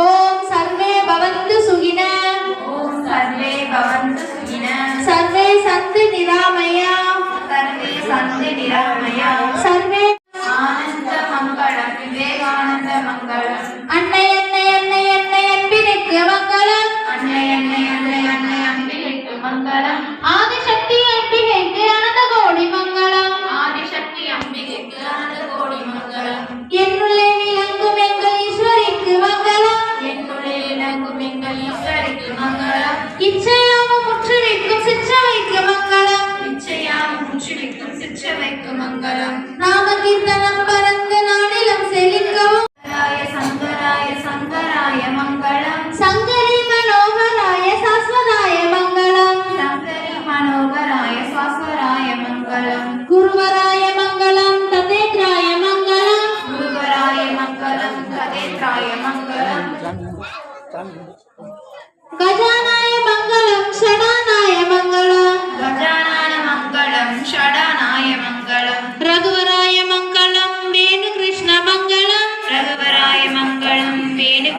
ओम सर्वे भवन्तु सुखिनः। ओम सर्वे भवन्तु सुखिनः। सर्वे सन्तु निरामया। सर्वे सन्तु निरामया। सर्वे आनंद मंगलम विवेकानंद मंगलम। अन्नै अन्नै अन्नै अन्नै अम्बिके मंगलम। अन्नै अन्नै अन्नै अन्नै अम्बिके मंगलम। आदिशक्ति अम्बिके अनंत कोटि मंगलम। आदिशक्ति अम्बिके अनंत कोटि मंगलम। என்னுள்ளே விளங்கும் எங்கள் ஈஸ்வரிக்கு மங்களம். என்னுள்ளே விளங்கும் எங்கள் ஈஸ்வரிக்கு மங்களம். இச்சையாவும் முற்றுவிக்கும் சிற்றவைக்கு மங்களம். இச்சையாவும் முற்றுவிக்கும் சிற்றவைக்கு மங்களம். நாம கீர்த்தனம் பரந்து நாடிலும் செழிக்கவும். சங்கராய சங்கராய மங்களம். சங்கரி மனோகராய சாஸ்வதாய மங்களம். சங்கரி மனோகராய சாஸ்வராய மங்களம். குருவராய மங்களம் ததேத்ராய மங்களம். குருவராய மங்களம் ததேத்ராய மங்களம். கஜானாய மங்களம் ஷடானாய மங்களம். கஜானாய மங்களம் ஷடானாய மங்களம். ரகுவராய மங்களம் வேணு கிருஷ்ண மங்களம். ரகுவராய மங்களம் வேணு.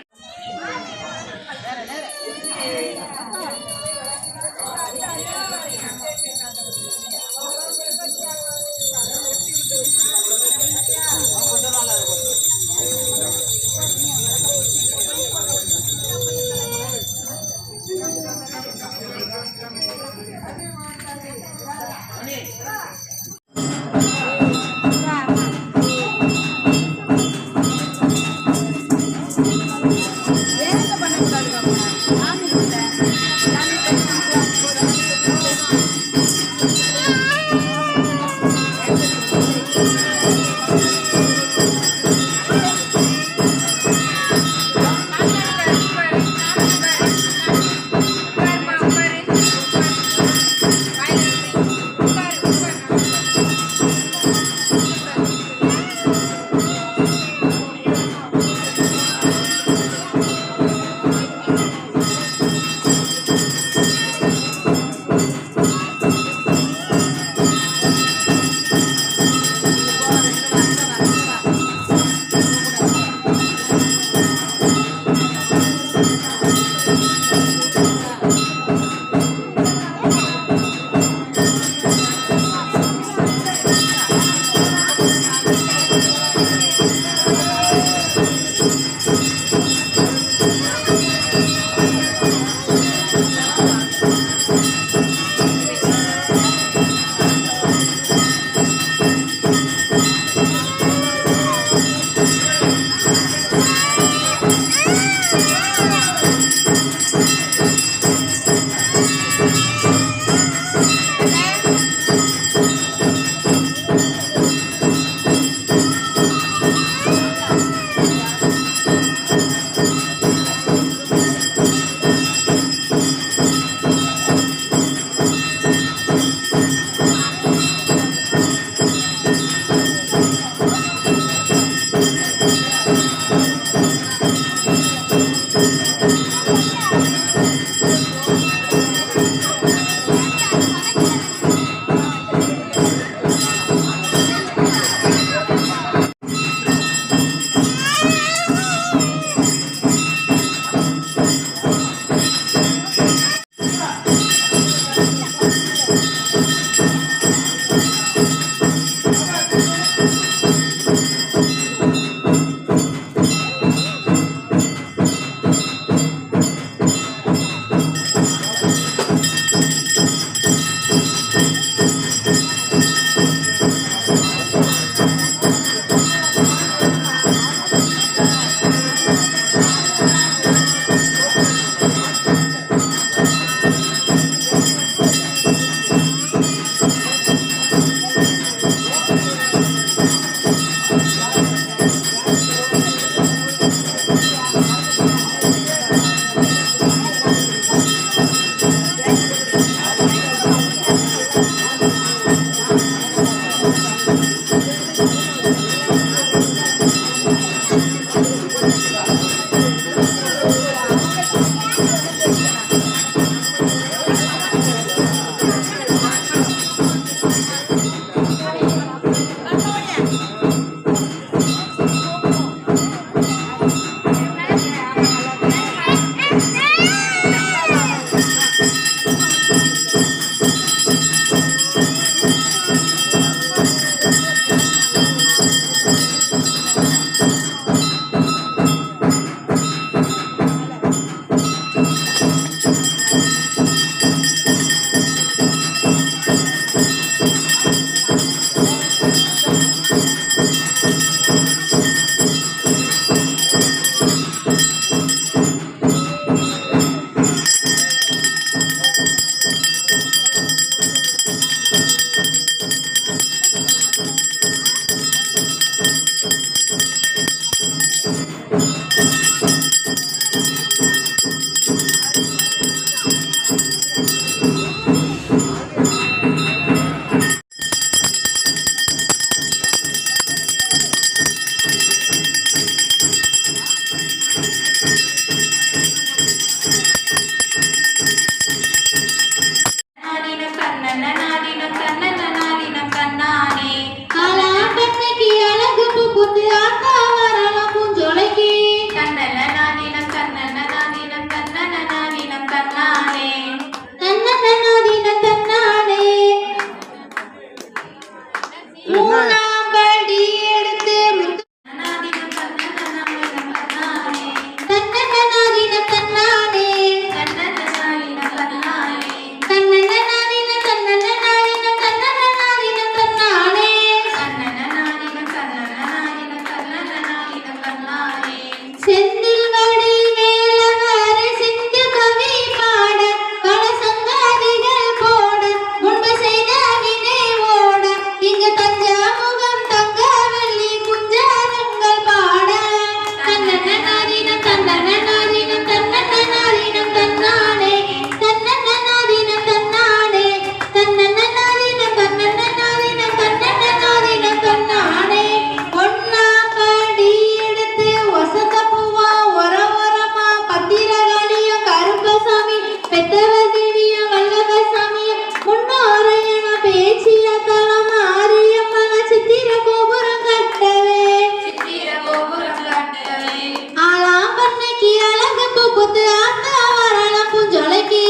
புத்து ஆத்தா வரலாம் பூஞ்சோலைக்கு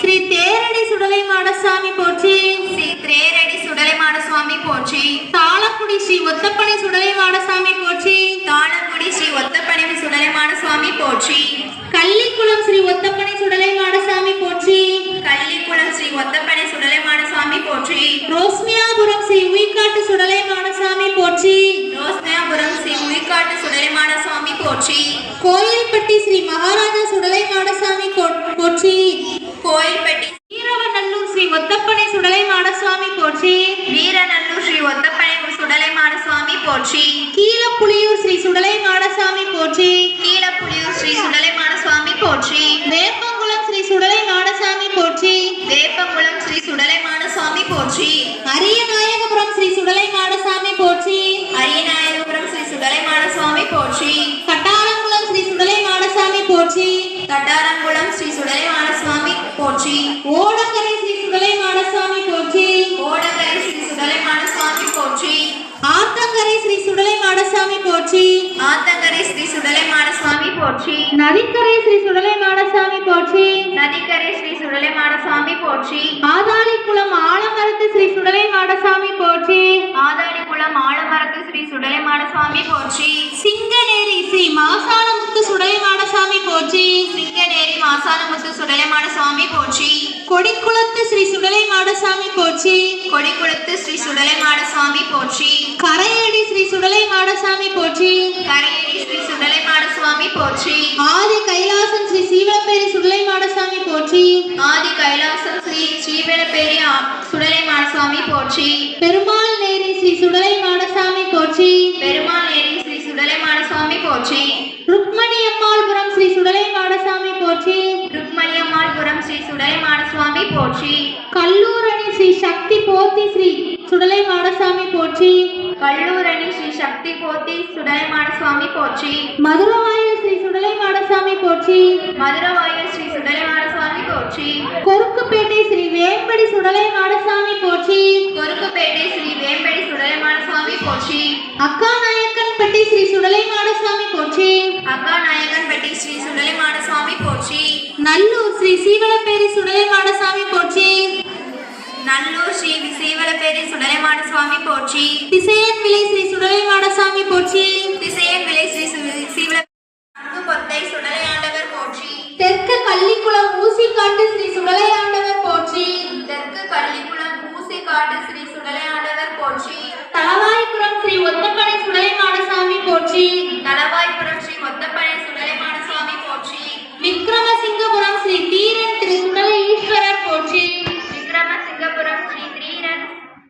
ஸ்ரீ தேரடி சுடலை மாடசாமி போற்றி. ஸ்ரீ தேரடி சுடலை மாடசாமி போற்றி. தாளக்குடி ஸ்ரீ ஒத்தப்பனை சுடலை மாடசாமி போற்றி. தாளக்குடி ஸ்ரீ ஒத்தப்பனை சுடலை மாடசாமி போற்றி. கள்ளிக்குளம் ஸ்ரீ ஒத்தப்பனை சுடலை மாடசாமி போற்றி. கள்ளிக்குளம் ஸ்ரீ ஒத்தப்பனை சுடலை மாடசாமி போற்றி. ரோஸ்மியாபுரம் ஸ்ரீ உயிர்காட்டு சுடலை மாடசாமி போற்றி. ரோஸ்மியாபுரம் ஸ்ரீ உயிர்காட்டு சுடலை மாடசாமி போற்றி. கோயில்பட்டி ஸ்ரீ மகாராஜா சுடலை மாடசாமி போற்றி. கோயில்பட்டி வீரவநல்லூர் ஸ்ரீ ஒத்தப்பனை சுடலை மாடசாமி போற்றி. வீரநல்லூர் ஸ்ரீ ஒத்தப்பனை சுடலை மாடசாமி போற்றி. கீழப்புலியூர் ஸ்ரீ சுடலை மாடசாமி போற்றி. கீழப்புலியூர் ஸ்ரீ சுடலை மாடசாமி போற்றி. வேப்பங்குளம் ஸ்ரீ சுடலை மாடசாமி போற்றி. வேப்பங்குளம் ஸ்ரீ சுடலை மாடசாமி போற்றி. அரியநாயகபுரம் ஸ்ரீ சுடலை மாடசாமி போற்றி. அரியநாயகபுரம் ஸ்ரீ சுடலை மாடசாமி போற்றி. கட்டாரங்குளம் ஸ்ரீ சுடலை மாடசாமி போற்றி. கட்டாரங்குளம் ஸ்ரீ சுடலை மாடசாமி போற்றி. ஓடக்கரை ஸ்ரீ சுடலை மாடசாமி போற்றி. ஓடக்கரை ஸ்ரீ சுடலை மாடசாமி போற்றி. ஆத்தங்கரை ஸ்ரீ சுடலை மாடசாமி போற்றி. ஆத்தங்கரை ஸ்ரீ சுடலை மாடசாமி போற்றி. நதிக்கரை ஸ்ரீ சுடலை மாடசாமி போற்றி. நதிக்கரை ஸ்ரீ சுடலை மாடசாமி போற்றி. ஆதாளிக்குளம் ஆலமரத்து ஸ்ரீ சுடலை மாடசாமி போற்றி. ஆதாளிக்குளம் ஆலமரத்து ஸ்ரீ சுடலை மாடசாமி போற்றி. சிங்கநேரி ஸ்ரீ மாசானமுத்து சுடலை மாடசாமி போற்றி. சிங்கநேரி மாசானமுத்து சுடலை மாடசாமி போற்றி. கொடிக்குளத்து ஸ்ரீ சுடலை மாடசாமி போற்றி. கொடிக்குளத்து ஸ்ரீ சுடலை மாடசாமி போற்றி. கரையடி ஸ்ரீ சுடலை மாடசாமி போற்றி. கரையடி ஸ்ரீ சுடலை மாடசாமி போற்றி. ஆதி கைலாசம் ஸ்ரீ சீவலப்பேரி சுடலை மாடசாமி போற்றி. ஆதி கைலாசம் ஸ்ரீ ஸ்ரீவலப்பேரி சுடலை மாடசாமி போற்றி. பெருமாள் நேரி ஸ்ரீ சுடலை மாடசாமி போற்றி. பெருமாள் நேரி ஸ்ரீ சுடலை மாடசாமி போற்றி. ருக்மணி அம்மாள்புரம் ஸ்ரீ சுடலை மாடசாமி போற்றி. ருக்மணி அம்மாள்புரம் ஸ்ரீ சுடலை மாடசாமி போற்றி. கல்லூரணி ஸ்ரீ சக்தி போத்தி ஸ்ரீ சுடலை மாடசாமி போற்றி. கல்லூரணி ஸ்ரீ சக்தி போத்தி சுடலை மாடசாமி போற்றி. மதுரவாயல் ஸ்ரீ சுடலை மாடசாமி போற்றி. மதுரவாயல் ஸ்ரீ சுடலை மாடசாமி போற்றி. கொருக்குப்பேட்டை ஸ்ரீ வேம்படி சுடலை மாடசாமி போற்றி. கொருக்குப்பேட்டை ஸ்ரீ வேம்படி சுடலை மாடசாமி போற்றி. அக்காநாயக்கன்பட்டி ஸ்ரீ சுடலை மாடசாமி போற்றி. அக்காநாயக்கன்பட்டி ஸ்ரீ சுடலை மாடசாமி போற்றி. நல்லூர் ஸ்ரீ சீவலப்பேரி சுடலை மாடசாமி போற்றி. நல்லூர் ஸ்ரீ சீவலப்பேரி சுடலை மாடசாமி போற்றி. திசையன்விளை ஸ்ரீ சுடலை மாடசாமி போற்றி. திசையன்விளை ஸ்ரீ கொத்தை சுடலை ஆண்டவர் போற்றி. தெற்கு கள்ளிக்குளம் ஊசிக்காட்டு ஸ்ரீ சுடலை ஆண்டவர் போற்றி. தெற்கு கள்ளிக்குளம் ஊசிக்காட்டு ஸ்ரீ சுடலை ஆண்டவர் போற்றி. தளவாய்புரம் ஸ்ரீ ஒத்தப்பனை சுடலை மாடசாமி போற்றி. தளவாய்புரம் ஸ்ரீ ஒத்தப்பனை சுடலை மாடசாமி போற்றி. விக்ரமசிங்கபுரம் ஸ்ரீ தீரன் திரு சுடலை ஈஸ்வரர் போற்றி. விக்ரமசிங்கபுரம் ஸ்ரீ தீரன்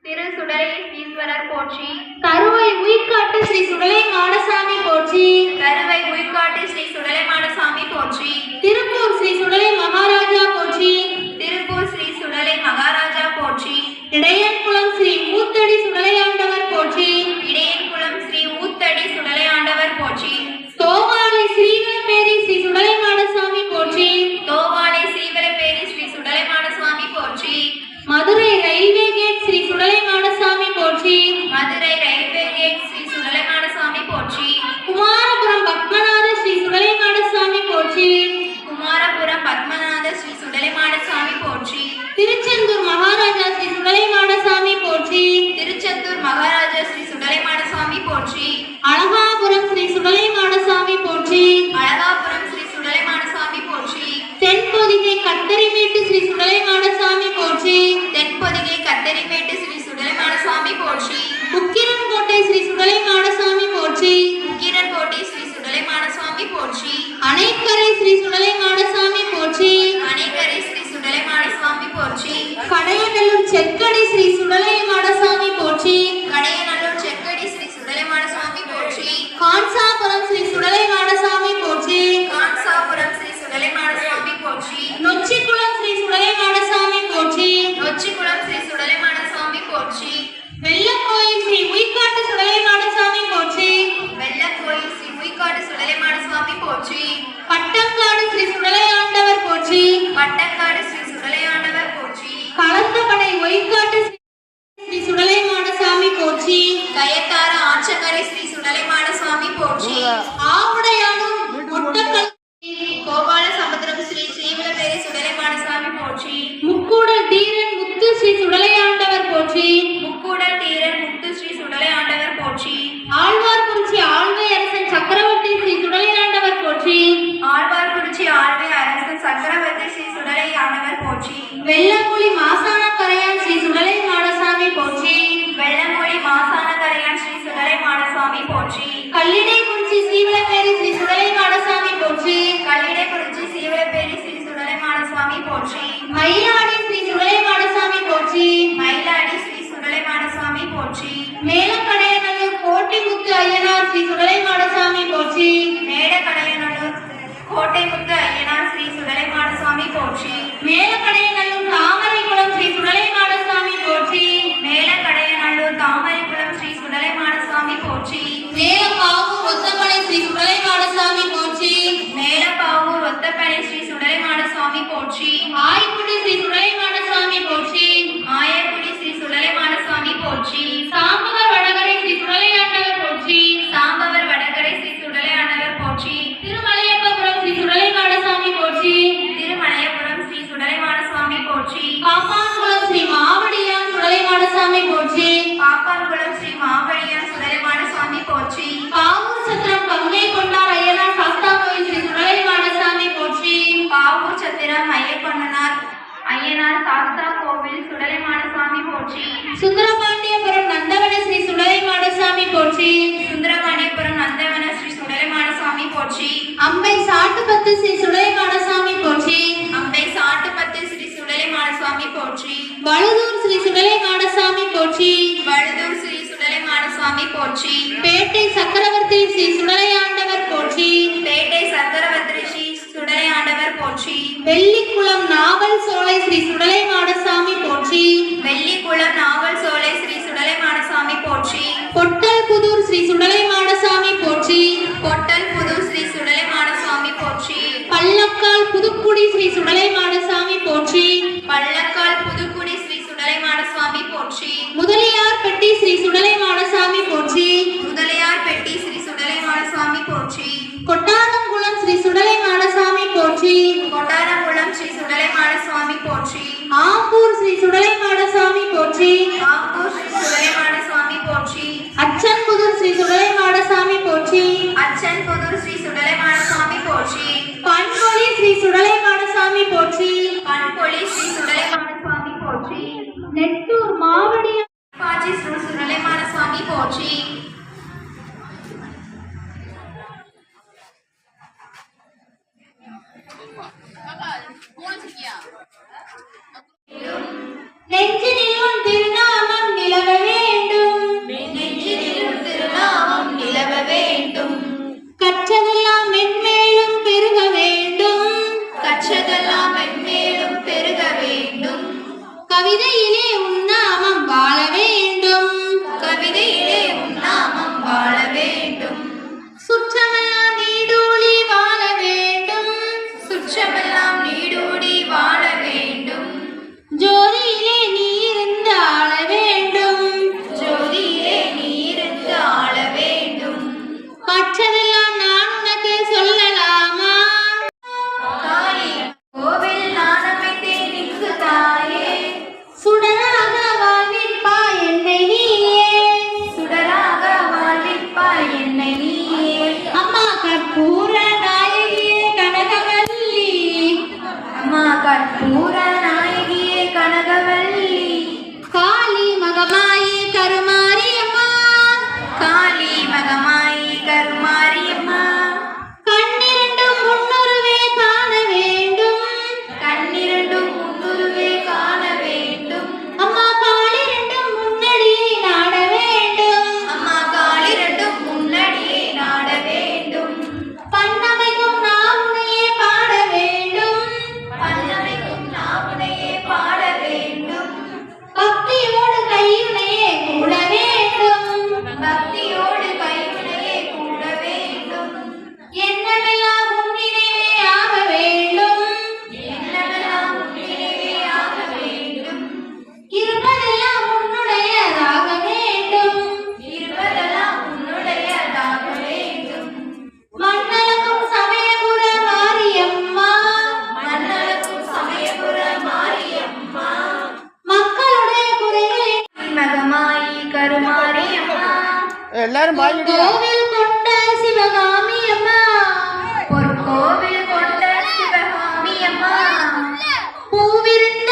திரு சுடலை ஈஸ்வரர் போற்றி. கருவை உயிர்காட்டு ஸ்ரீ சுடலை மாடசாமி போற்றி. கருவை உயிர்காட்டு ஸ்ரீ சுடலை மாடசாமி போற்றி. திருப்பூர் ஸ்ரீ சுடலை மகாராஜா போற்றி. திருப்பூர் ஸ்ரீ சுடலை மகாராஜா போற்றி. இடையன்குளம் ஸ்ரீ ஊத்தடி சுடலை ஆண்டவர் போற்றி. இடையன்குளம் ஸ்ரீ ஊத்தடி சுடலை ஆண்டவர் போற்றி. தோவாளை ஸ்ரீவலப்பேரி ஸ்ரீ சுடலை மாடசாமி போற்றி. தோவாளை ஸ்ரீவலப்பேரி ஸ்ரீ சுடலை மாடசாமி போற்றி. மதுரை ரயில்வே கேட் ஸ்ரீ சுடலை மாடசாமி போற்றி. மதுரை ரயில்வே கேட் ஸ்ரீ சுடலை மாடசாமி போற்றி. குமாரபுரம் பத்மநாத ஸ்ரீ சுடலை மாடசாமி போற்றி. குமாரபுரம் பத்மநாத ஸ்ரீ சுடலை மாடசாமி போற்றி. திருச்செந்தூர் மகாராஜா ஸ்ரீ சுடலை மாடசாமி போற்றி. திருச்செந்தூர் மகாராஜா ஸ்ரீ சுடலை மாடசாமி போற்றி. அழகாபுரம் ஸ்ரீ சுடலை மாடசாமி போற்றி. அழகாபுரம் ஸ்ரீ சுடலை மாடசாமி போற்றி. தென்பொதிகை கத்தரிமேட்டு ஸ்ரீ சுடலை மாடசாமி போற்றி. தென்பொதிகை கத்தரிமேட்டு ஸ்ரீ சுடலை மாடசாமி போற்றி. உக்கிரன்கோட்டை ஸ்ரீ சுடலை மாடசாமி போற்றி. உக்கிரன்கோட்டை ஸ்ரீ சுடலை மாடசாமி போற்றி. அணைக்கரை ஸ்ரீ சுடலை மாடசாமி போற்றி. அணைக்கரை ஸ்ரீ சுடலை மாடசாமி போற்றி. கடையநல்லூர் செக்கடி ஸ்ரீ சுடலை மாடசாமி போற்றி. கடையநல்லூர் செக்கடி ஸ்ரீ சுடலை மாடசாமி போற்றி. கான்சாபுரம் ஸ்ரீ சுடலை மாடசாமி போற்றி. கான்சாபுரம் ஸ்ரீ சுடலை மாடசாமி போற்றி. நொச்சிக்குளம் ஸ்ரீ சுடலை மாடசாமி போற்றி. நொச்சிக்குளம் ஸ்ரீ சுடலை மாடசாமி போற்றி. வெள்ளக்கோயில் ஸ்ரீ உயிர்காட்டு சுடலை மாடசாமி போற்றி. வெள்ளக்கோயில் ஸ்ரீ உயிர்காட்டு சுடலை மாடசாமி வெள்ளமொழி மாசான கரையான் ஸ்ரீ சுடலை மாடசாமி போற்றி. வெள்ளமொழி மாசான கரையான் ஸ்ரீ சுடலை மாடசாமி போற்றி. கல்லிடை குறிச்சி சீவலப்பேரி ஸ்ரீ சுடலை மாடசாமி போற்றி. கல்லிடை குறிச்சி சீவலப்பேரி ஸ்ரீ சுடலை மாடசாமி போற்றி. மயிலாடி ஸ்ரீ சுடலை மாடசாமி போற்றி. மயிலாடி ஸ்ரீ சுடலை மாடசாமி போற்றி. மேலக்கடையநல்லூர் கோட்டைமுத்து ஐயனார் ஸ்ரீ சுடலை மாடசாமி போற்றி. மேலக்கடையநல்லூர் கோட்டைமுத்து ஐயனார் ஸ்ரீ சுடலை மாடசாமி போற்றி. மேலக்கடையநல்லூர் தாமரைக்குளம் ஸ்ரீ சுடலை மாடசாமி போற்றி. மேலக்கடையநல்லூர் தாமரைக்குளம் ஸ்ரீ சுடலை மாடசாமி போற்றி. மேலப்பாவூர் ஒத்தப்பனை ஸ்ரீ சுடலை மாடசாமி போற்றி. மேலப்பாவூர் ஒத்தப்பனை ஸ்ரீ சுடலை மாடசாமி போற்றி. ஆய்க்குடி ஸ்ரீ சுடலை மாடசாமி போற்றி. ஆயக்குடி ஸ்ரீ சுடலை மாடசாமி போற்றி. சாம்பவர் வடகரை ஸ்ரீ சுடலை ஆண்டவர் போற்றி. சாம்பவர் வடகரை ஸ்ரீ சுடலை ஆண்டவர் போற்றி. திருமலையப்பபுரம் ஸ்ரீ சுடலை மாடசாமி போற்றி. திருமலையபுரம் ஸ்ரீ சுடலை மாடசாமி போற்றி. பாப்பான்குளம் ஸ்ரீ மாவடியான் சுடலை மாடசாமி போற்றி. பாப்பான்குளம் ஸ்ரீ மாவடியான் சுடலை மாடசாமி போற்றி. பாவூர் சத்திரம் கங்கை கொண்டார் ஐயனார் சாஸ்தா கோயில் ஸ்ரீ சுடலை மாடசாமி போற்றி. பாவூர் சத்திரம் ஐயப்பண்ணனார் ஐயனார் சாஸ்தா கோவில் சுடலை மாடசாமி போற்றி. சுந்தரபாண்டியபுரம் நந்தவன ஸ்ரீ சுடலை மாடசாமி போற்றி. சுந்தரபாண்டியபுரம் நந்தவன ஸ்ரீ சுடலை மாடசாமி போற்றி. அம்பை சாட்டுப்பத்து ஸ்ரீ சுடலை மாடசாமி போற்றி. அம்பை சாட்டுப்பத்து ஸ்ரீ சுடலை மாடசாமி போற்றி. வழுதூர் ஸ்ரீ சுடலை மாடசாமி போற்றி. வழுதூர் ஸ்ரீ சுடலை மாடசாமி போற்றி. பேட்டை சக்கரவர்த்தி ஸ்ரீ சுடலை ஆண்டவர் போற்றி. பேட்டை சக்கரவர்த்தி ஸ்ரீ சுடலை ஆண்டவர் போற்றி. வெள்ளிக்குளம் நாவல் சோலை ஸ்ரீ சுடலை மாடசாமி போற்றி. வெள்ளிக்குளம் நாவல் சோலை ஸ்ரீ சுடலை மாடசாமி போற்றி. பொட்டல் புதூர் ஸ்ரீ சுடலை மாடசாமி போற்றி. பொட்டல் புதூர் ஸ்ரீ சுடலை மாடசாமி போற்றி. பள்ளக்கால் புதுக்குடி ஸ்ரீ சுடலை மாடசாமி போற்றி. பள்ளக்கால் புதுக்குடி ஸ்ரீ சுடலை மாடசாமி போற்றி. முதலியார் பெட்டி ஸ்ரீ சுடலை மாடசாமி போற்றி. முதலியார் பெட்டி ஸ்ரீ சுடலை மாடசாமி போற்றி. கொட்டாரங்குளம் ஸ்ரீ சுடலை மாடசாமி போற்றி. கொட்டாரங்குளம் ஸ்ரீ சுடலை மாடசாமி போற்றி. ஆம்பூர் ஸ்ரீ சுடலை மாடசாமி போற்றி. ஆம்பூர் ஸ்ரீ சுடலை மாடசாமி போற்றி. அச்சன்புதூர் ஸ்ரீ சுடலை மாடசாமி போற்றி. அச்சன்புதூர் ஸ்ரீ சுடலை மாடசாமி போற்றி. பண்பொழி ஸ்ரீ சுடலை மாடசாமி போற்றி. பண்பொழி ஸ்ரீ சுடலை மாடசாமி போற்றி. நெட்டூர் மாவடியான் பாச்சி ஸ்ரீ சுடலை மாடசாமி போற்றி. நெஞ்சினிலும் திருநாமம் நிலவ வேண்டும். நெஞ்சினிலும் திருநாமம் நிலவ வேண்டும். கற்றதெல்லாம் மென்மேலும் பெருக வேண்டும். கற்றதெல்லாம் மென்மேலும் பெருக வேண்டும். கவிதையிலே உன்னாமம் வாழ வேண்டும். கவிதையிலே உன்னாமம் வாழ வேண்டும். சுற்றமெல்லாம் நீடூழி வாழ வேண்டும். சுற்றமெல்லாம் நீடூடி வாழ வேண்டும். ஜோதியிலே நீ இருந்து ஆள வேண்டும். ஜோதியிலே நீ இருந்து ஆள வேண்டும். கற்றதெல்லாம் நான் உனக்கு சொல்லலாமா? காளி கோவில் நான் அமைத்தேன் இங்கு தாயே. சுடராக வாழ்விப்பாய் என்னை நீயே. சுடராக வாழ்விப்பாய் என்னை நீயே. அம்மா கற்பூர நாயகியே கனகவல்லி. அம்மா கற்பூர நாயகியே கனகவல்லி. காளி மகமாயி கருமாரியம்மா. காளி மகமாயி கருமாரியம்மா. கண்ணிரண்டும் முன்னுருவே காண வேண்டும். கண்ணிரண்டும் முன்னுருவே காண வேண்டும். அம்மா காலிரண்டும் முன்னடியை நாட வேண்டும். அம்மா காலிரண்டும் முன்னடியே நாட வேண்டும். பண்ணமைக்கும் நாவுனையே பாட வேண்டும். பல்லமைக்கும் நாவுனையே பாட வேண்டும். பக்தியோடு கையுனையே கூட வேண்டும். பக்தியோடு கையுனையே கூட வேண்டும். எண்ணமெல்லாம் முன்னினைவே ஆக வேண்டும். என்னவெல்லாம் உன்னினைவே ஆக வேண்டும். இருப்பதெல்லாம் உன்னுடையதாக வேண்டும். இருப்பதெல்லாம் உன்னுடையதாக வேண்டும். மண்ணளக்கும் சமயபுர மாரியம்மா. மண்ணளக்கும் சமயபுர மாரியம்மா. மக்களுடைய குறைகளை மகமாயி கருமாரியம்மா. எல்லாரும் பாடிட்டு கோவில் கொண்ட சிவகாமி அம்மா. பொற்கோவில் கொண்ட சிவகாமி அம்மா. பூவிருந்த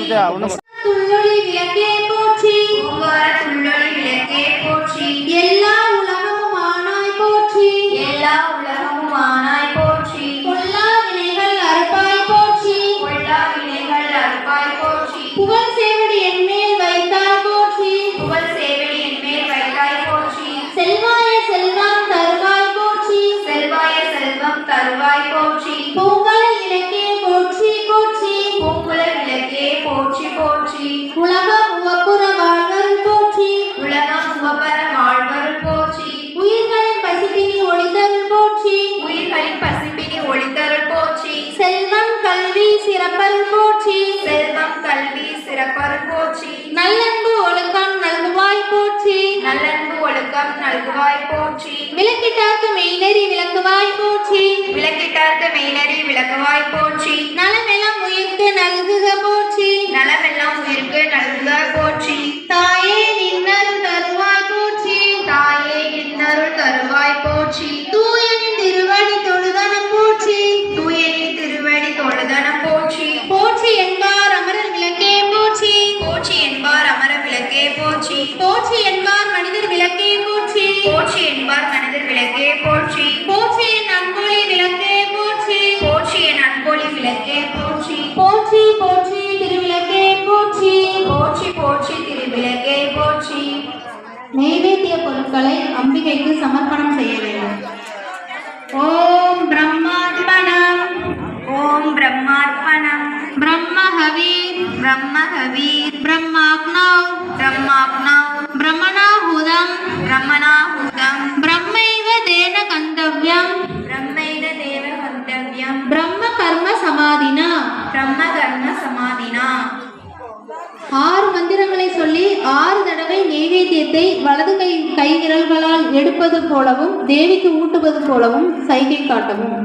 பார்த்தியா ஒன்று துள்ளொளி விளக்கே போற்றி ஓங்கார துள்ளொளி விளக்கே போற்றி எல்லா உலகமும் ஆனாய் போற்றி எல்லா உலகமும் ஆனாய் போற்றி கொல்லா வினைகள் அறுப்பாய் போற்றி கொல்லா வினைகள் அறுப்பாய் போற்றி புகழ் சேவடி என்மேல் வைத்தாய் போற்றி புகழ் சேவடி என்மேல் வைத்தாய் போற்றி செல்வாய செல்வம் தருவாய் போற்றி செல்வாய செல்வம் தருவாய் போற்றி பூங்கல இலக்கே போற்றி போற்றி பூங்குல விளக்கே போற்றி போற்றி உலகம் உவப்புற வாழ்வர் போற்றி உலகம் உவப்பர வாழ்வர் போற்றி உயிர்களின் பசிப்பினி ஒளிதல் போற்றி உயிர்களின் பசிப்பினி ஒளிதருள் போற்றி செல்வம் கல்வி சிறப்பல் போற்றி செல்வம் கல்வி சிறப்பருள் போற்றி நல்லன்பு ஒழுக்கம் நல்குவாய் போற்றி நல்லன்பு ஒழுக்கம் நல்குவாய் போற்றி விளக்கிட்டார்க்கு மெய்நெறி விளக்குவாய் போற்றி விளக்கிட்டார்க்கு மெய்நெறி விளக்குவாய் போற்றி நலமெல்லாம் உயிர்க்கு நல்குக போற்றி நலமெல்லாம் உயிர்க்கு நல்குக போற்றி தாயே நின்னருள் தருவாய் போற்றி தாயே இன்னருள் தருவாய் போற்றி தூயனின் திருவடி தொழுதனம் போற்றி தூயனின் திருவடி தொழுதனம் போற்றி போற்றி என்பார் அமரர் விளக்கே போற்றி போற்றி என்பார் அமர விளக்கே போற்றி போற்றி என்பார் மனிதர் விளக்கே போற்றி போற்றி என்பார் மனிதர் விளக்கே போற்றி போற்றி என் அன்பொழி விளக்கே போற்றி போற்றி என் அன்பொழி விளக்கே போற்றி போற்றி போற்றி திருவிளக்கே போற்றி போற்றி போற்றி திருவிளக்கே போற்றி நைவேத்திய பொருட்களை அம்பிகைக்கு சமர்ப்பணம் செய்ய வேண்டும். ஓம் பிரம்மார்ப்பணம் ஓம் பிரம்மார்ப்பணம் பிரம்மஹவீர் பிரம்மஹவீர் பிரம்மாக்னௌ பிரம்மாக்னௌ பிரம்மணாஹுதம் பிரம்மணாஹூதம் பிரம்மைவ தேன கந்தவ்யம் பிரம்மைத தேவ கர்த்தவ்யம் பிரம்ம கர்ம சமாதினா. பிரம்ம கர்ம சமாதினா. 6 மந்திரங்களை சொல்லி 6 தடவை நெய்வேத்தியத்தை வலது கை விரல்களால் எடுப்பது போலவும் தேவிக்கு ஊட்டுவது போலவும் சைகை காட்டவும்.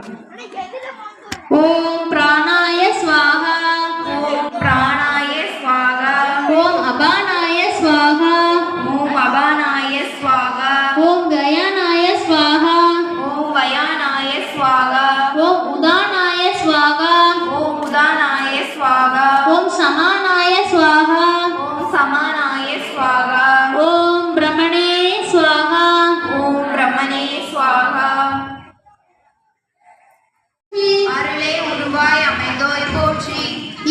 ஓம் பிராணாய ஸ்வாஹா ஓம் பிராணாய ஸ்வாகா ஓம் அபானாய ஸ்வாஹா ஓம் அபானாய ஸ்வாகா ஓம் கயானாய ஸ்வாஹா ஓம் வயானாய ஸ்வாகா ஓம் உதானாய ஸ்வாஹா ஓம் உதானாய ஸ்வாகா ஓம் சமானாய ஸ்வாஹா ஓம் சமானாய ஸ்வாகா ஓம் பிரமணே ஸ்வாஹா ஓம் பிரம்மனே ஸ்வாகா. அருளே உருவாய் அமைந்தோய் போற்றி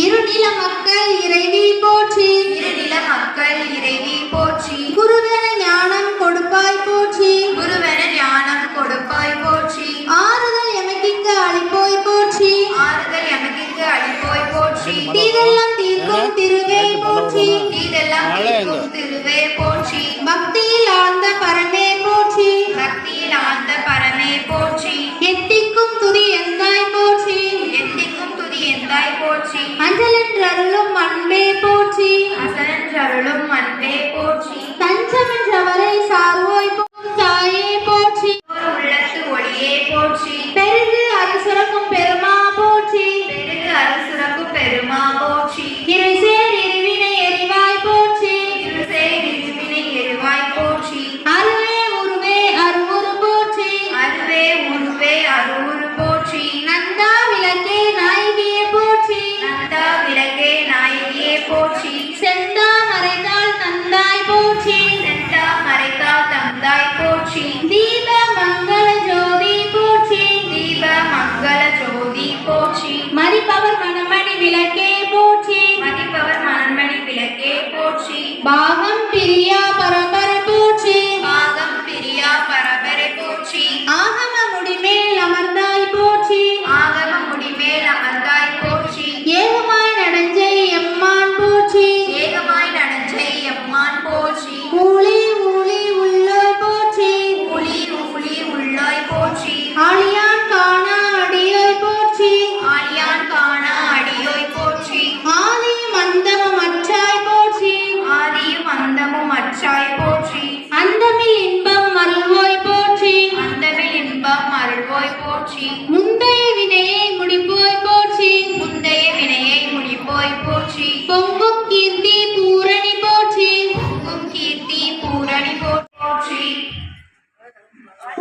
இருநில மக்கள் இறைவி போற்றி இருநில மக்கள் இறைவி போற்றி குருவென ஞானம் கொடுப்பாய் போற்றி குருவென ஞானம் கொடுப்பாய் போற்றி ஆறுதல் எமக்கிங்கு அளிப்போய் போற்றி ஆறுதல் எமக்கிற்கு அளிப்போய் போற்றி தீதெல்லாம் தீர்க்கும் திருவே போற்றி இதெல்லாம் தீர்க்கும் திருவே போற்றி பக்தியில் ஆழ்ந்த பரமே போற்றி பக்தியில் ஆழ்ந்த பரமே போற்றி எத்திக்கும் துதி எந்தாய் போற்றி எத்திக்கும் துதி எந்தாய் போற்றி அஞ்சலென்றருளும் அன்பே போற்றி அசனன்றருளும் அன்பே போற்றி தஞ்சமென்றவரை சார்வோய் போம் தாயே போற்றி ஒரு உள்ளத்து ஒளியே போற்றி பெருகு அரசுரக்கும் பெருமா போற்றி பெருகு அரசுரக்கு பெருமா போற்றி இறைசேர் இருவினை எரிவாய் போற்றி இருசே இருவினை எருவாய் போற்றி அருவே உருவே அருவுரு போற்றி அருவே உருவே அருவுரு போற்றி நந்தா விளக்கே நாயகியே போற்றி நந்தா விளக்கே நாயகியே போற்றி செந்தா மறைத்தாள் தந்தாய் போற்றி செந்தா மறைத்தால் தந்தாய் போற்றி தீப மங்கள ஜோதி போற்றி தீப மங்கள ஜோதி போற்றி மதிப்பவர் மணமணி விளக்கே போற்றி மதிப்பவர் மணமணி விளக்கே போற்றி பாகம் பிரியா பரம்பரை போற்றி பாகம் பிரியா பரபரை போற்றி ஆகம முடிமேல் அமர்ந்தாய் போற்றி ஆகம முடிமேல் அமர்ந்தாய் போற்றி ஏகமாய் நடஞ்சை எம்மான் போற்றி ஏகமாய் நடஞ்சை எம்மான் போற்றி ஊழி ஊழி உள்ளோய் போற்றி ஊழி ஊழி உள்ளாய் போற்றி ஆழியான் காணா அடியோய் போற்றி ஆழியான் காண அடியோய் போற்றி ஆதி மந்தம மற்றாய் போற்றி ஆதியும் அந்தமும் அற்றாய் போற்றி அந்தமில் இன்பம் அருள்வோய் போற்றி அந்தமில் இன்பம் அருள்வோய் போற்றி முந்தைய வினையை முடிப்போய் போற்றி முந்தைய வினையை முடிப்போய் போற்றி பொங்கும் கீர்த்தி பூரணி போற்றி பொங்கும் கீர்த்தி பூரணி போற்றி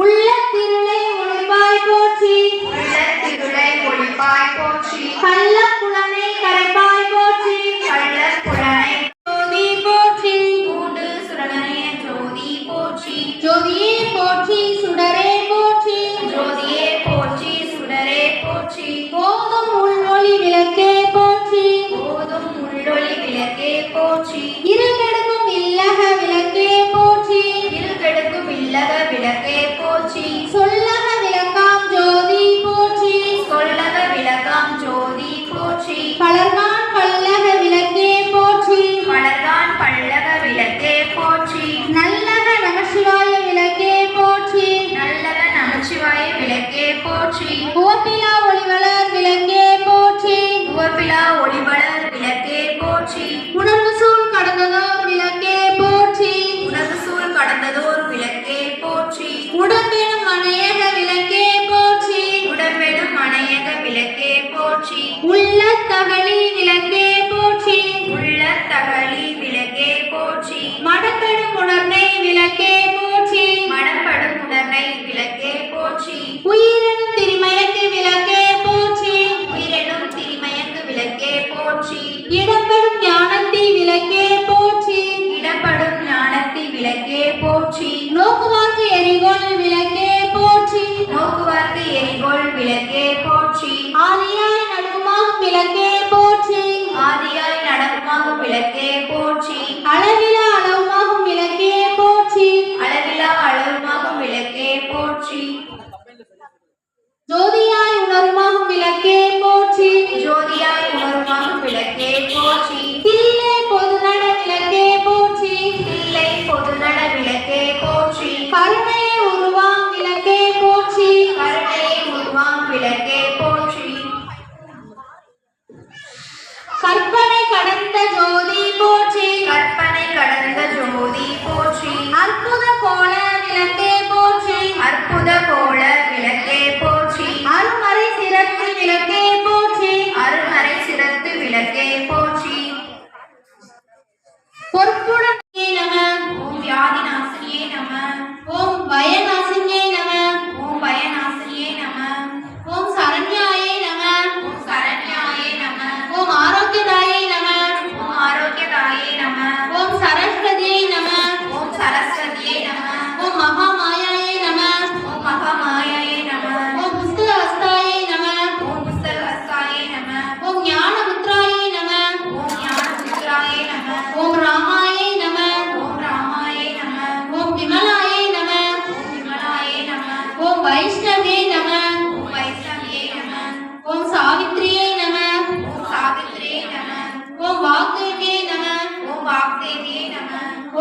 உள்ள திருளை ஒளிவாய் போற்றி உள்ள திருளை ஒளிப்பாய் போற்றி கள்ள புலனை கரைப்பாய் போற்றி கள்ள போற்றி. உவப்பிலா ஒளிவளர் விளக்கே போற்றி. உவப்பிலா ஒளிவளர் விளக்கே போற்றி. உணர்வு சூழ் கடந்ததோர் விளக்கே போற்றி. உணர்வு சூழ் கடந்ததோர் விளக்கே போற்றி. உடம்பெனும் மனையக விளக்கே போற்றி. உடம்பெனும் மனையக விளக்கே போற்றி. உள்ள தகழி விளக்கே போற்றி. உள்ள தகழி விளக்கே போற்றி. மடப்பெடும் உணர்னை விளக்கே போற்றி. மடப்படும் உணர்னை விளக்கே போற்றி. உயிரெனும் திருமயக்கு விளக்கே போற்றி. உயிரெனும் திருமயங்கு விளக்கே போற்றி. இடம்பெடும் ஞானத்தி விளக்கே போற்றி. இடப்படும் ஞானத்தி விளக்கே போற்றி. நோக்குவார்க்கு எரிகோள் விளக்கே போற்றி. நோக்குவார்க்கு எரிகோள் விளக்கே போற்றி. ஆதியாய் நடுவுமாகும் விளக்கே போற்றி. ஆதியாய் நடக்குமாகும் விளக்கே போற்றி. அளவிலா அளவுமாகும் விளக்கே போற்றி. அளவிலா அளவுமாகும் விளக்கே போற்றி. ஜோதியாய் உணருமாகும் விளக்கே போற்றி. ஜோதியாய் உணருமாகும் விளக்கே போற்றி. தில்லை பொதுநட விளக்கே போற்றி. தில்லை பொதுநட விளக்கே போற்றி. கருணையை உருவாம் விளக்கே போற்றி. கருணையை உருவாம் விளக்கே போற்றி. கற்பனை கடந்த ஜோதி போற்றி. கற்பனை கடந்த ஜோதி போற்றி. அற்புத கோல விளக்கே போற்றி. அற்புத கோல விளக்கே போற்றி. அருமறை சிறப்பு விளக்கே போற்றி. அருமறை சிறத்து விளக்கே போற்றி. பொற்புடன் நம. ஓம் வியாதி நாசினியே நம. ஓம் பயநாசினியே நம. ஓம் பயநாசினியே நம. ஓம் சரண்யாயே நம. ஓம் சரண்யாயே நம. ஓம் ஆரோக்கியதாயே நம. ஓம் ஆரோக்கியதாயே நம. ஓம் சரஸ்வதியே நம. ஓம் சரஸ்வதியே நம. ஓம் மகாமாயாயே நம. ஓம் மகாமாயாயே நம. ஓம் புஸ்தகஸ்தாயே நம. ஓம் புஸ்தகஸ்தாயே நம. ஓம் ஞானபுத்ராயே நம. ஓம் ஞானபுத்ராயே நம. ஓம் ராமாயே நம. ஓம் ராமாயே நம. ஓம் விமலாயே நம. ஓம் விமலாயே நம. ஓம் வைஷ்ணவே நம. ஓம் வைஷ்ணவியே நம. ஓம் சாவித்ரியே நம. ஓம் சாவித்ரியே நம. ஓம் வாக்தேவியே நம. ஓம் வாக்தேவியே நம.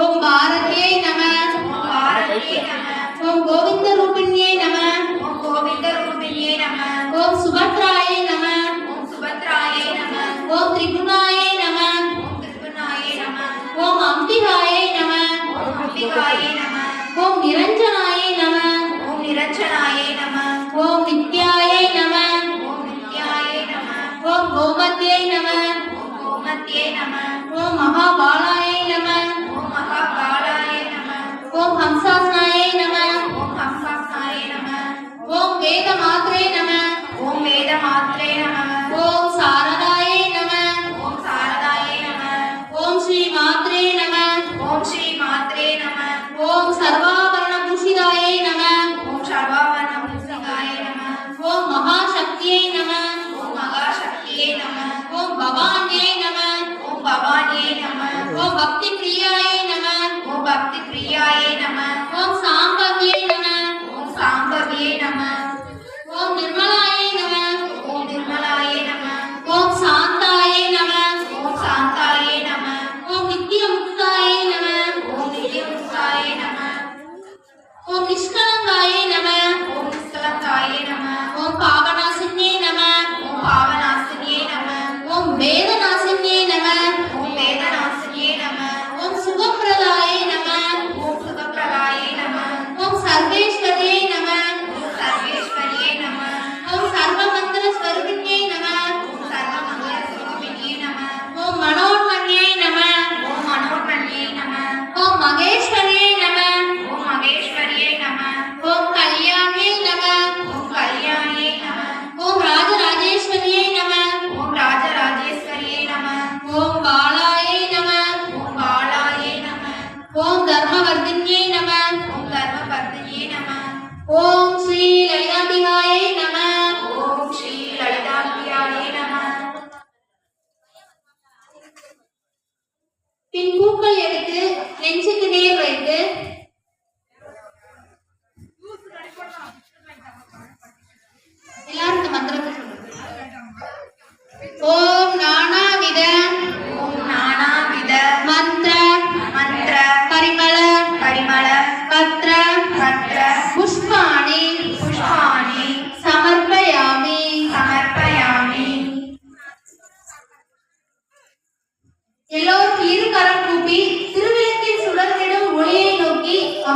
ஓம் பாரதியே நம. ஓம் பாரதியே நம. ஓம் கோவிந்த ரூபிணியே நம. ஓம் கோவிந்த ரூபிணியே நம. ஓம் சுபத்ராயே நம. ஓம் சுபத்ராயே நம. ஓம் திரிகுணாயே நம. ஓம் திரிபுவனாயே நம. ஓம் அம்பிகாயே நம. ஓம் அம்பிகாயே நம. ஓம் நிரஞ்சனாயே நம. ஓம் நிரஞ்சனாயே நம. ஓம் நித்யாயே நம. ஓம் நித்யாயே நம. ஓம் கோமத்யே நம. ஓம் கோமத்யே நம. ஓம் மகாபாலாயே நம. ஓம் மகாகாலாயே நம. ஓம் ஹம்சாசனாயே நம. ஓம் ஹம்சாசனாயே நம. ஓம் வேத மாத்ரே நம. ஓம் வேத மாத்ரே நம. ஓம் சாரதாயே நம. ஓம் சாரதாயே நம. ஓம் ஸ்ரீ மாத்ரே நம. ஓம் ஸ்ரீ மாத்ரே நம. ஓம் சர்வாபரண பூஷிதாயே நம. ஓம் சர்வாவர்ண பூசிகாயே நம. ஓம் மகாசக்தியே நம. ஓம் மகாசக்தியே நம. ஓம் பவான்யே நம. ஓம் பவானியே நம. ஓம் பக்தி பிரியாயே நம. ஓம் பக்தி பிரியாயே நம. ஓம் சாம்பவ்யே நம. ஓம் சாம்பவியே நம. ஓம் நிர்மலாயே நம. ஓம் நிர்மலாயே நம. ஓம் சாந்தாயே நம. ஓம் சாந்தாயே நம. ஓம் நித்யமுக்தாயே நம. ஓம் நித்யமுக்தாயே நம. ஓம் நிஷ்கலங்காயே நம. ஓம் நிஷ்கலங்காயே நம. ஓம் பாவநாசின்யே நம. ஓம் பாவநாசினியே நம. ஓம் வேதநாசின்யே நம. ஓம் வேதநாசினியே நம. ஓம் சுகப்பிரதாயே நம.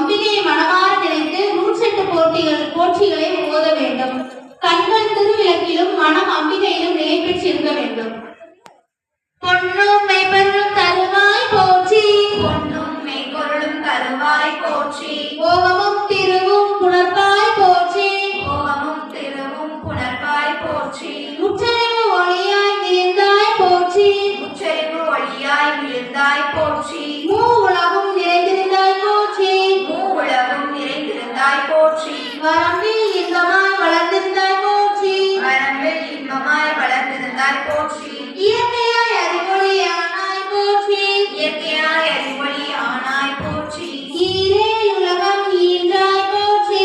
அம்பிகையை மனமாற நினைத்து 108 போற்றிகளை ஓத வேண்டும். கண்கள் திருவிளக்கிலும் மனம் அம்பிகையிலும் நிலை பெற்றிருக்க வேண்டும். பொன்னும் மெய்பொருளும் தருவாய் போற்றி, பொன்னும் மெய்பொருளும் தருவாய் போற்றி, ஓகமும் திருவும் புணர்வாய் போற்றி, ஓகமும் திருவும் புணர்வாய் போற்றி, முற்றறிவு ஒளியாய் விழுந்தாய் போற்றி, முச்சரிவு ஒளியாய் விழுந்தாய் போற்றி, மூ உலகும் நிறைந்திருந்தாய் போற்றி, மூ உலகும் நிறைந்திருந்தாய் போற்றி, வரம்பில் இன்பமாய் வளர்ந்திருந்தாய் போற்றி, வரம்பில் இன்பமாய் வளர்ந்திருந்தாய் போற்றி, இயற்கையாய் அறிவொளியானாய் போற்றி, இயற்கையாய் அறிவொளி ஆனாய் போற்றி, ஈரேல் உலகம் ஈன்றாய் போற்றி,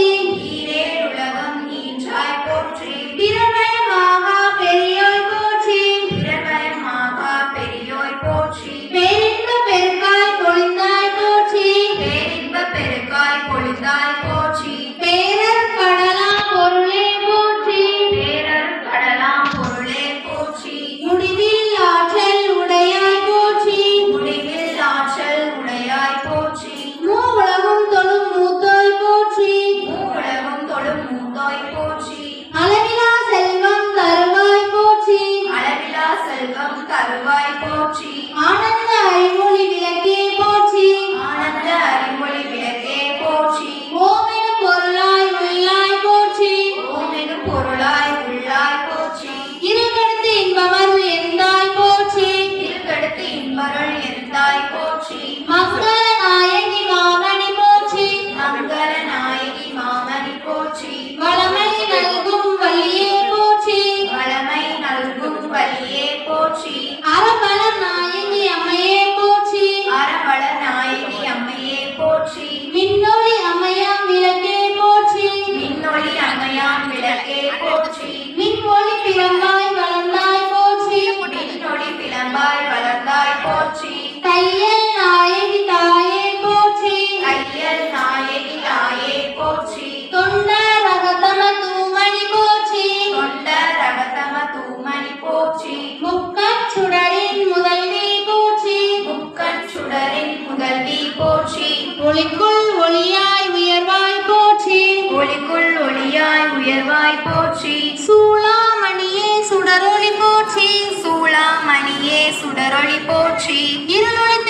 ஈரேல் உலகம் ஈன்றாய் போற்றி, திறமயமாக பெரியோய் போற்றி, திறமயமாக பெரியோய் போற்றி, பேரின்ப பெருக்காய் பொழிந்தாய் போற்றி, பேரின்ப பெருக்காய் பொழிந்தாய் போற்றி, பேரர் கடலா பொருளே போற்றி, பேரர் கடலாம் பொருளே போற்றி, முடிவில் ஆற்றல் உடையாய் போற்றி, முடிவில் ஆற்றல் உடையாய் போற்றி, மூ உலகும் தொழும் மூத்தோய் போற்றி, மூவுலகும் தொடும் மூத்தாய் போற்றி, அளவிலா செல்வம் தருவாய் போற்றி, அளவிலா செல்வம் தருவாய் போற்றி, ஆனந்த அறிவொளி விளக்கே போற்றி, ஆனந்த அறிவொளி விளக்கே போற்றி, ஓமென பொருளாய் உள்ளாய் போற்றி, ஓமெனும் பொருளாய் உள்ளாய் போற்றி, இருகடுத்து இன்பமர் எந்தாய் போற்றி, இருக்கடுத்து இன்பருள் இருந்தாய் போற்றி, மங்கள நாயகி மாமணி போற்றி, மங்கள நாயகி மாமணி போற்றி, வளமை நல்கும் வழியே போற்றி, வளமை நல்கும் வழியே போற்றி, அறபல நாயகி அம்மையே போற்றி, அறவள நாயகி அம்மையே போற்றி, மின்னொளி அம்மையாம் விளக்கே போற்றி, மின்னொளி அம்மையாம் விளக்கே போற்றி, மின்மொழி பிறந்தாய் வளர்ந்தாய் போற்றி, மின்னொளி பிளம்பாய் வளர்ந்தாய் போற்றி, தையல் நாயகி தாயே போற்றி, கையல் நாயகி தாயே போற்றி, தொண்ட ரகதம தூமணி போற்றி, கொண்ட ரகதம தூமணி போற்றி, முக்கச் சுடரின் முதல்வி போற்றி, முக்கண் சுடரின் முதல்வி போற்றி, ஒளிக்குள் ஒளியாய் உயர்வாய் போற்றி, ஒளிக்குள் ஒளியாய் உயர்வாய் போற்றி, சூளாமணியே சுடரொளி போற்றி, சூளாமணியே சுடரொளி போற்றி, இருளொழித்த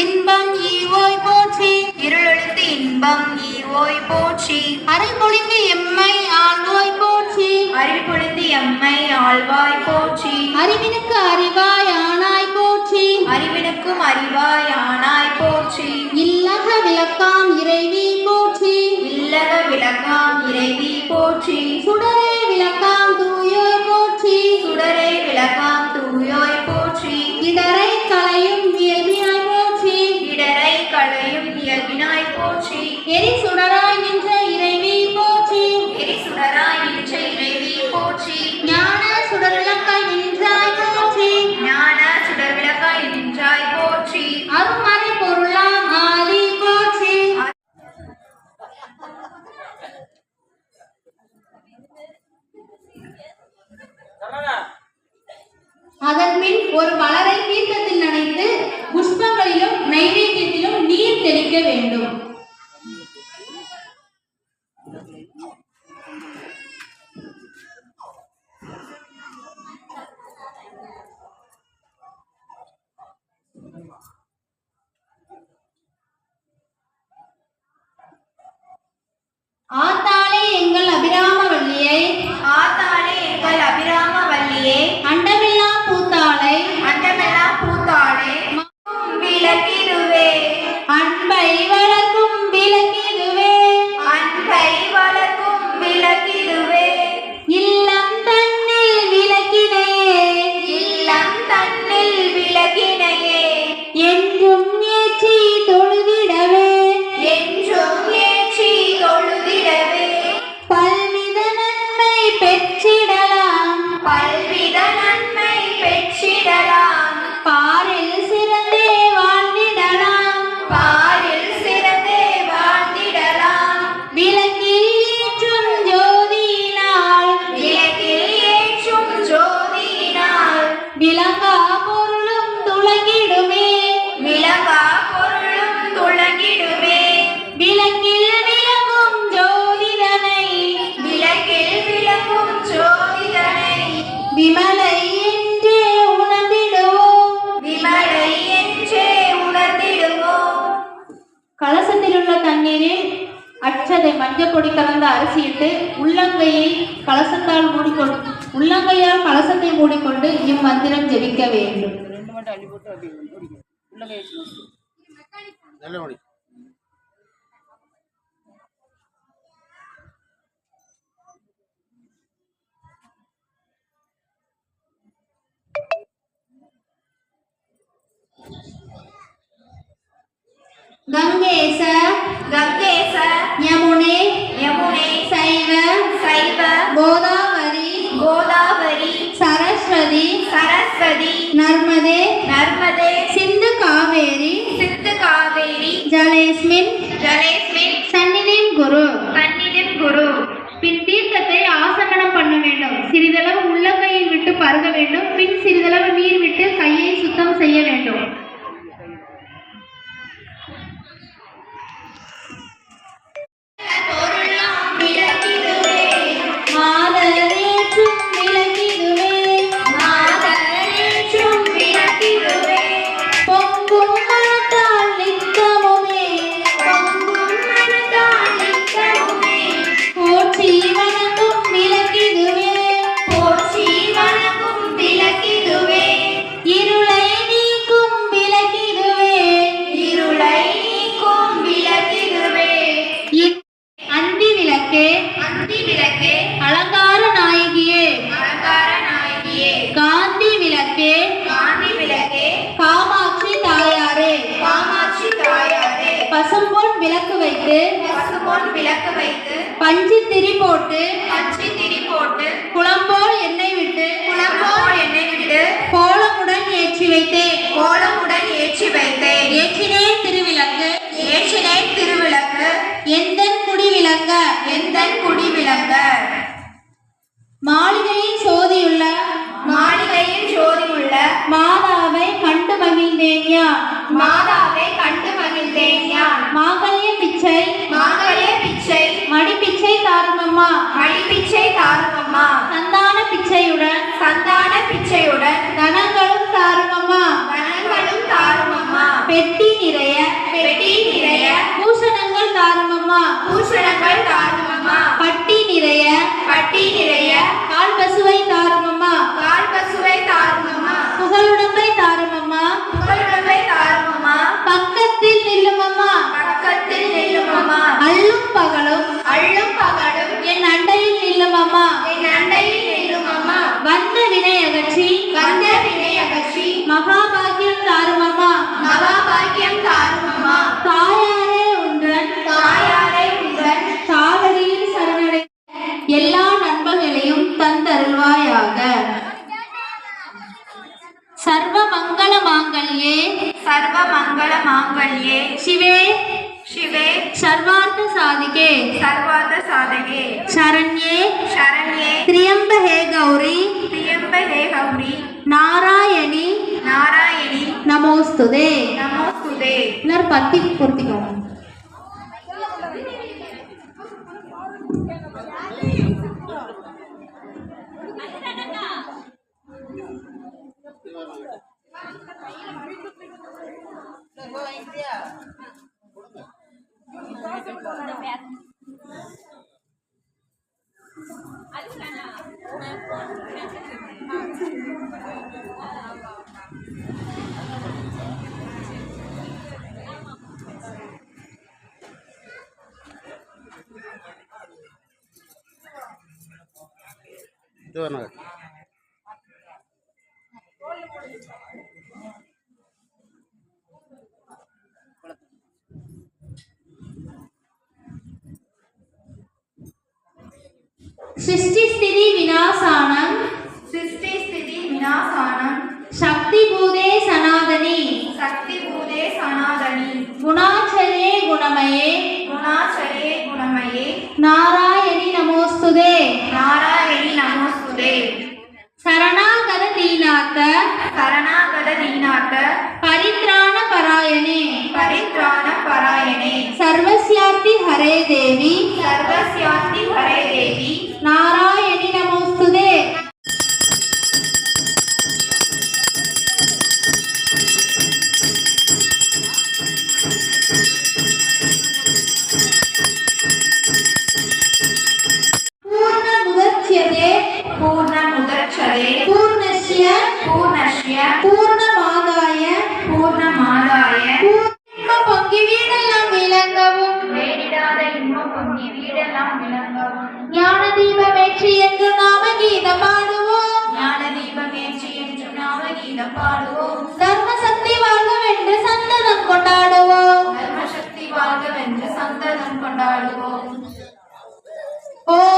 இன்பம் ஈவோய் போற்றி, இருளொழித்து இன்பம் ஈவோய் போற்றி, அரைபொழிந்து எம்மை ஆழ்வோய் போற்றி, அருள் பொழிந்து எம்மை ஆழ்வாய் போற்றி, அறிவினுக்கு அறிவாய் ஆனாய் போற்றி, அறிவினுக்கும் அறிவாய் ஆனாய் போற்றி, இல்லக விளக்காம் இறைவி போற்றி, இல்லக விளக்காம் இறைவி போற்றி, சுடரே விளக்காம் தூயோய் போற்றி, சுடரே விளக்காம் தூயோய் போற்றி, இடரை களையும் இயல்பினாய் போற்றி, இடரை களையும் இயல்பினாய் போற்றி, எரி சுடராய் நின்ற இறைவி போற்றி, எரி சுடராய் நின்ற இறைவி போற்றி, ஞான சுடர்விளக்காய் நின்றாய் போற்றி, ஞான சுடர் விளக்காய் நின்றாய் போற்றி, அருமறை பொருளாம் ஆதி போற்றி. அதன்பின் ஒரு மலரை தீர்த்தத்தில் நனைத்து புஷ்பங்களிலும் நைவேத்தியத்திலும் நீர் தெளிக்க வேண்டும். உள்ள தண்ணீரில் அச்சதை மஞ்சள் பொடி கலந்த அரிசியிட்டு உள்ளங்கையால் கலசத்தை மூடிக்கொண்டு இம்மந்திரம் ஜெபிக்க வேண்டும். ரெண்டு மட்டும் அள்ளி போட்டு அப்படி முடிக்கணும். உள்ள கை வச்சு நல்ல முடி. கங்கேச கங்கேச யமுனே யமுனே சைவ சைவ கோதாவரி கோதாவரி சரஸ்வதி சரஸ்வதி நர்மதே நர்மதே சிந்து காவேரி சிந்து காவேரி ஜலேஸ்மின் ஜலேஸ்மின் சந்நிதிம் குரு. சந்நிதிம் குரு. பின் தீர்த்தத்தை ஆசமனம் பண்ண வேண்டும். சிறிதளவு உள்ளங்கையில் விட்டு பருக வேண்டும். பின் சிறிதளவு நீர் விட்டு கையை சுத்தம் செய்ய வேண்டும். மாதரேற்றும் விளக்கிடுவே மாதரேற்றும் விளக்கிடுவே பொங்கும் மனத்தால் நித்தமுமே பொங்கும் மனதால் நித்தமுமே போற்றி வணங்கும் விளக்கிடுவே போற்றி வணங்கும் விளக்கிடுவே இருளை நீக்கும் விளக்கிடுவே இருளை நீக்கும் விளக்கிடுவே அந்தி விளக்கே அந்தி விளக்கே அலங்கார நாயகியே அலங்கார நாயகியே காந்தி விளக்கே காந்தி விளக்கே காமாட்சி தாயாரே காமாட்சி தாயாரே பசும்பொன் விளக்கு வைத்து பசுபொன் விளக்கு வைத்து பஞ்சு திரி போட்டு பச்சை திரி போட்டு குளம்போல் எண்ணெய் விட்டு குளம்போல் எண்ணெய் விட்டு கோலமுடன் ஏற்றி வைத்தேன். கோலமுடன் ஏற்றி வைத்தேன். ஏற்றினேன் திருவிளக்கு ஏற்றினேன் திருவிளக்கு எந்தன் குடி விளங்க எந்தன் குடி விளங்க மாளிகையில் சோதியுள்ள மாளிகையில் ஜோதியுள்ள மாதாவை கண்டு மகிழ்ந்தேன் யான். மாதாவை கண்டு மகிழ்ந்தேன் யான். மாங்கல்ய பிச்சை மாங்கல்ய பிச்சை மடி பிச்சை தாருமம்மா. மடி பிச்சை தாருமம்மா. சந்தான பிச்சையுடன் சந்தான பிச்சையுடன் தனங்களும் தாருமம்மா. கணங்களும் தாருமம்மா. பெட்டி நிறைய பெட்டி நிறைய பூஷணங்கள் தாருமம்மா. பூஷணங்கள் தாருமம்மா. பட்டி நிறைய பட்டி நிறைய கால் பசுவை தாருமம்மா. கால் பசுவை தாருமம்மா. புகழுடம்பை தாருமம்மா. புகழுடம்பை தாருமம்மா. பக்கத்தில் நில்லுமம்மா. பக்கத்தில் நில்லுமம்மா. அள்ளும் பகலும் அள்ளும் பகலும் என் அண்டையில் நில்லுமம்மா. என் அண்டையில் நில்லுமம்மா. வந்த வினை அகற்றி வந்த வினை அகற்றி மகாபாகியம் தாருமம்மா. மகாபாக்கியம் தாருமம்மா. தாயாரே உன்றன் தாயாரை உங்கள் தாவடியில் சரணடை எல்லா நண்பர்களையும் தந்தருள்வாயாக. சர்வ மங்கள மாங்கல்யே சர்வ மங்கள மாங்கல்யே சிவே சிவே சர்வார்த்த சாதிகே சர்வார்த்த சாதகே சரண்யே சரண்யே திரியம்பஹே கௌரி திரியம்பகே கௌரி நாராயணி நாராயணி நமோஸ்துதே. நமோஸ்துதே. எல்லாரும் பத்தி பொருத்திக்கோங்க. இது வரணும். சிருஷ்டி ஸ்திதி விநாசானம் சிருஷ்டி ஸ்திதி விநாசானம் சக்தி பூதே சனாதனி சக்தி பூதே சனாதனி குணாச்சலே குணமயே குணாச்சலே குணமயே நாராயணி நமோஸ்துதே. நாராயணி நமோஸ்துதே. சரணாகத தீனாத்த சரணாகத தீனாத்த பரித்ராண பராயணே பரித்ராண பராயணே சர்வஸ்யார்த்தி ஹரே தேவி சர்வஸ்யாஸ்தி ஹரே தேவி நாராயணி நமோஸ்துதே. ஏற்றி என்று நாம கீதம் பாடுவோம். ஞான தீபம் ஏற்றி என்று நாம கீதம் பாடுவோம். தர்ம சக்தி வாழ்கவென்று சந்ததம் கொண்டாடுவோம். தர்மசக்தி வாழ்கவென்று சந்ததம் கொண்டாடுவோம். ஓம்